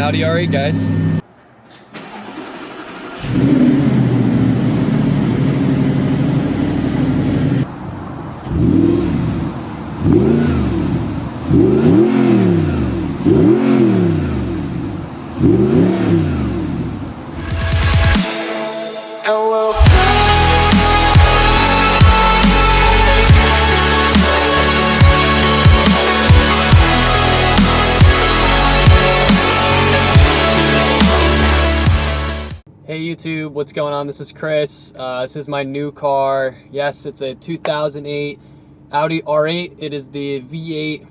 Audi R8, guys. Hey YouTube, what's going on? This is Chris. This is my new car. Yes, it's a 2008 Audi R8. It is the V8.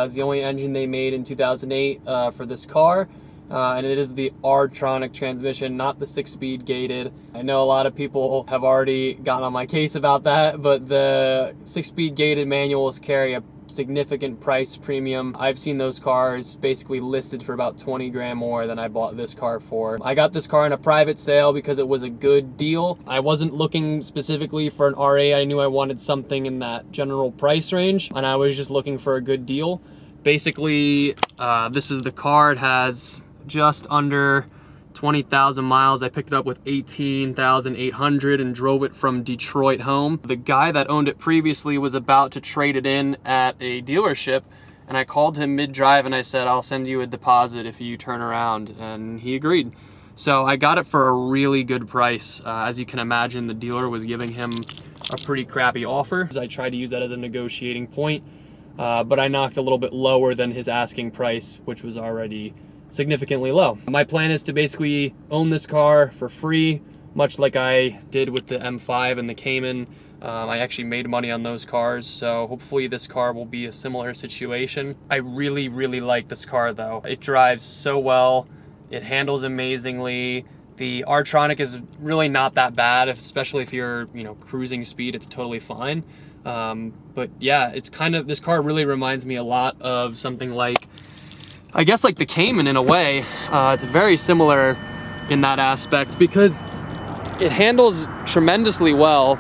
It's the only engine they made in 2008 for this car. And it is the R-tronic transmission, not the 6-speed gated. I know a lot of people have already gotten on my case about that, but the 6-speed gated manuals carry a significant price premium. I've seen those cars basically listed for about 20 grand more than I bought this car for. I got this car in a private sale because it was a good deal. I wasn't looking specifically for an R8. I knew I wanted something in that general price range, and I was just looking for a good deal. Basically, this is the car. It has just under 20,000 miles. I picked it up with 18,800 and drove it from Detroit home. The guy that owned it previously was about to trade it in at a dealership, and I called him mid-drive and I said, I'll send you a deposit if you turn around, and he agreed. So I got it for a really good price. As you can imagine, the dealer was giving him a pretty crappy offer. I tried to use that as a negotiating point, but I knocked a little bit lower than his asking price, which was already significantly low. My plan is to basically own this car for free, much like I did with the M5 and the Cayman. I actually made money on those cars, so hopefully this car will be a similar situation. I really, really like this car though. It drives so well, it handles amazingly. The R-tronic is really not that bad, especially if you're, cruising speed, it's totally fine. But yeah, it's this car really reminds me a lot of something like, I guess, like the Cayman in a way. It's very similar in that aspect because it handles tremendously well,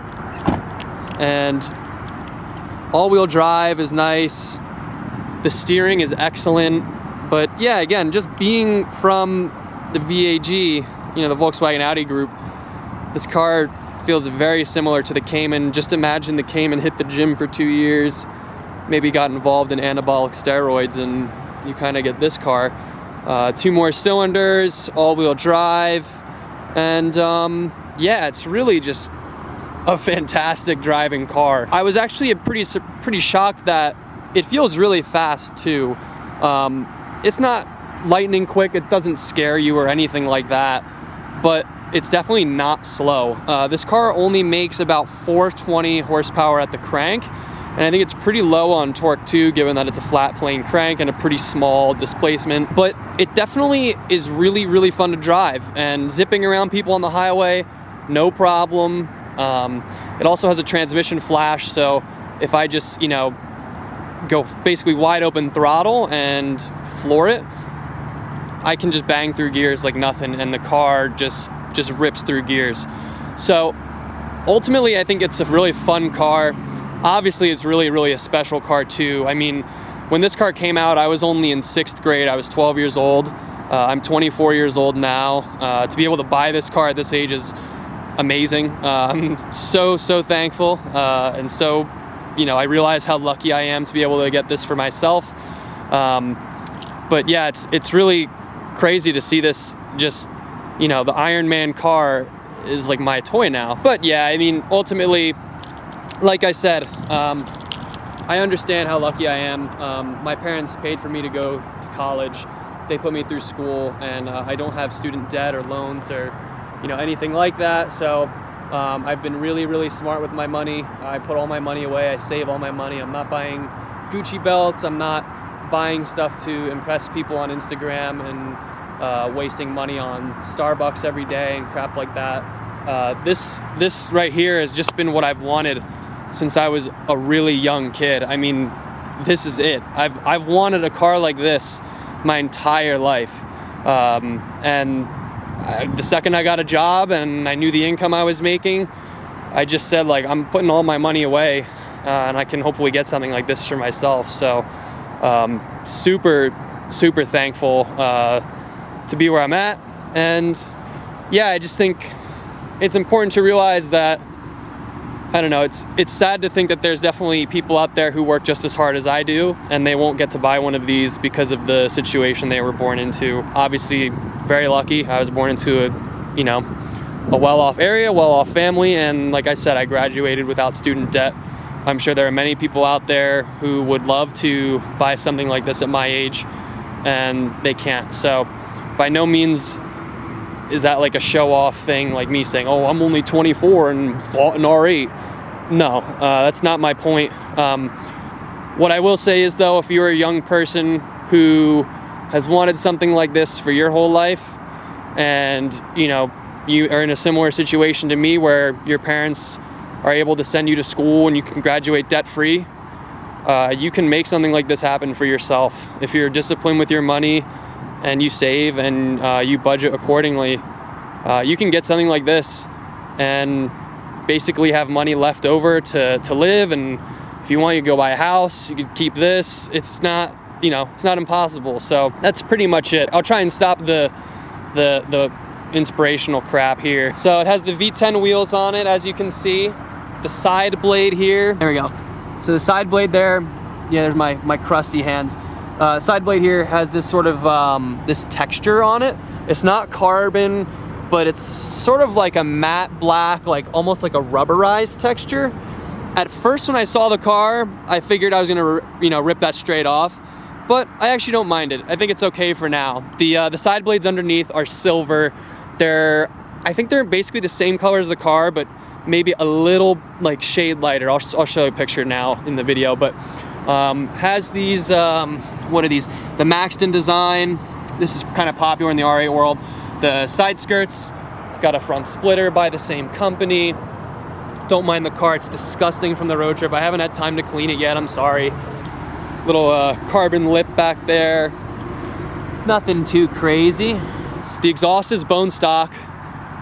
and all-wheel drive is nice. The steering is excellent. But yeah, again, just being from the VAG, the Volkswagen Audi group, this car feels very similar to the Cayman. Just imagine the Cayman hit the gym for 2 years, maybe got involved in anabolic steroids, and you kind of get this car. 2 more cylinders, all-wheel drive, and yeah, it's really just a fantastic driving car. I was actually pretty shocked that it feels really fast too. It's not lightning quick, it doesn't scare you or anything like that, but it's definitely not slow. This car only makes about 420 horsepower at the crank, and I think it's pretty low on torque too, given that it's a flat plane crank and a pretty small displacement. But it definitely is really, really fun to drive, and zipping around people on the highway, no problem. It also has a transmission flash, so if I just, go basically wide open throttle and floor it, I can just bang through gears like nothing, and the car just rips through gears. So ultimately, I think it's a really fun car. Obviously, it's really, really a special car too. I mean, when this car came out, I was only in 6th grade. I was 12 years old. I'm 24 years old now. To be able to buy this car at this age is amazing. I'm so thankful. And so, I realize how lucky I am to be able to get this for myself. But yeah, it's really crazy to see this just, the Iron Man car is like my toy now. But yeah, I mean, ultimately, like I said, I understand how lucky I am. My parents paid for me to go to college. They put me through school, and I don't have student debt or loans or, anything like that. So I've been really, really smart with my money. I put all my money away. I save all my money. I'm not buying Gucci belts. I'm not buying stuff to impress people on Instagram and wasting money on Starbucks every day and crap like that. This right here has just been what I've wanted since I was a really young kid. I mean, this is it. I've wanted a car like this my entire life. And the second I got a job and I knew the income I was making, I just said, like, I'm putting all my money away, and I can hopefully get something like this for myself. So super thankful to be where I'm at. And yeah, I just think it's important to realize that, I don't know, it's sad to think that there's definitely people out there who work just as hard as I do, and they won't get to buy one of these because of the situation they were born into. Obviously, very lucky. I was born into a, you know, a well-off area, well-off family, and like I said, I graduated without student debt. I'm sure there are many people out there who would love to buy something like this at my age, and they can't. So by no means is that like a show-off thing, like me saying, oh, I'm only 24 and bought an R8. No, that's not my point. What I will say is, though, if you're a young person who has wanted something like this for your whole life, and you know, you are in a similar situation to me where your parents are able to send you to school and you can graduate debt-free, you can make something like this happen for yourself. If you're disciplined with your money and you save and you budget accordingly, you can get something like this and basically have money left over to live. And if you want, you can go buy a house, you could keep this. It's not, you know, it's not impossible. So that's pretty much it. I'll try and stop the inspirational crap here. So it has the V10 wheels on it, as you can see. The side blade here, there we go. So the side blade there, yeah, there's my crusty hands. Side blade here has this sort of this texture on it. It's not carbon, but it's sort of like a matte black, like almost like a rubberized texture. At first when I saw the car, I figured I was gonna, you know, rip that straight off, but I actually don't mind it. I think it's okay for now. The side blades underneath are silver. I think they're basically the same color as the car, but maybe a little like shade lighter. I'll show you a picture now in the video, but has these, what are these? The maxed in design. This is kind of popular in the R8 world. The side skirts, it's got a front splitter by the same company. Don't mind the car, it's disgusting from the road trip. I haven't had time to clean it yet, I'm sorry. Little carbon lip back there. Nothing too crazy. The exhaust is bone stock.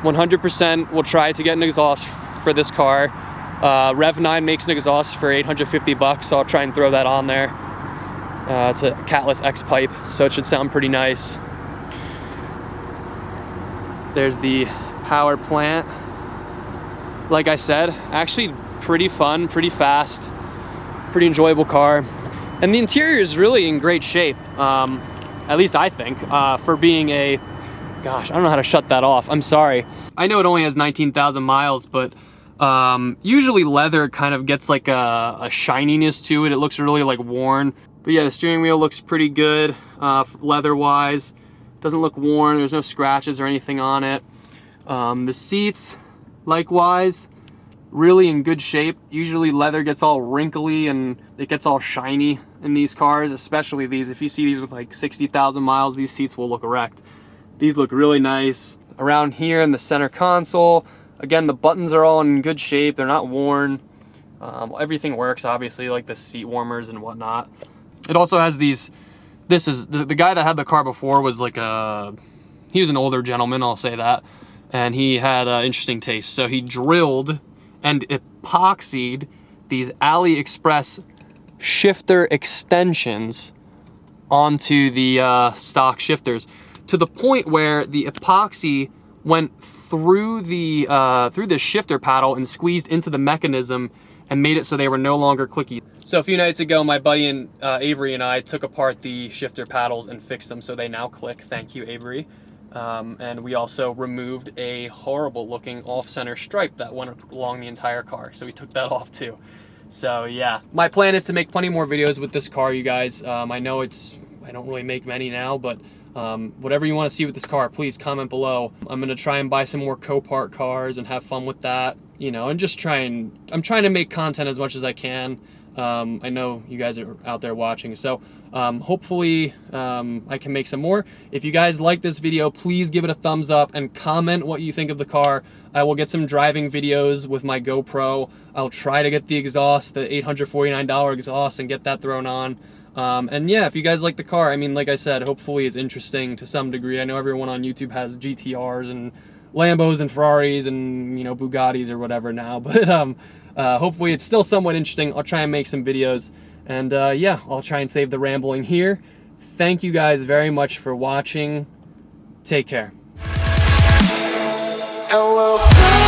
100% will try to get an exhaust for this car. Rev9 makes an exhaust for 850 bucks, so I'll try and throw that on there. It's a catless X pipe, so it should sound pretty nice. There's the power plant. Like I said, actually pretty fun, pretty fast, pretty enjoyable car. And the interior is really in great shape, at least I think, for being a, gosh, I don't know how to shut that off, I'm sorry. I know it only has 19,000 miles, but usually leather kind of gets like a shininess to it. It looks really like worn. But yeah, the steering wheel looks pretty good leather-wise. Doesn't look worn, there's no scratches or anything on it. The seats, likewise, really in good shape. Usually leather gets all wrinkly and it gets all shiny in these cars, especially these. If you see these with like 60,000 miles, these seats will look wrecked. These look really nice. Around here in the center console, again, the buttons are all in good shape. They're not worn. Everything works, obviously, like the seat warmers and whatnot. It also has these, this is, the guy that had the car before was like he was an older gentleman, I'll say that. And he had interesting taste. So he drilled and epoxied these AliExpress shifter extensions onto the stock shifters, to the point where the epoxy went through the shifter paddle and squeezed into the mechanism and made it so they were no longer clicky. So a few nights ago, my buddy and Avery and I took apart the shifter paddles and fixed them so they now click. Thank you, Avery. And we also removed a horrible looking off-center stripe that went along the entire car, so we took that off too. So yeah, my plan is to make plenty more videos with this car, you guys. I know I don't really make many now, but whatever you want to see with this car, please comment below. I'm gonna try and buy some more Copart cars and have fun with that, you know, and just I'm trying to make content as much as I can. I know you guys are out there watching, so hopefully I can make some more. If you guys like this video, please give it a thumbs up and comment what you think of the car. I will get some driving videos with my GoPro. I'll try to get the exhaust, the $849 exhaust, and get that thrown on. And yeah, if you guys like the car, I mean, like I said, hopefully it's interesting to some degree. I know everyone on YouTube has GTRs and Lambos and Ferraris and, you know, Bugattis or whatever now, but hopefully it's still somewhat interesting. I'll try and make some videos, and yeah, I'll try and save the rambling here. Thank you guys very much for watching. Take care. And we'll fly.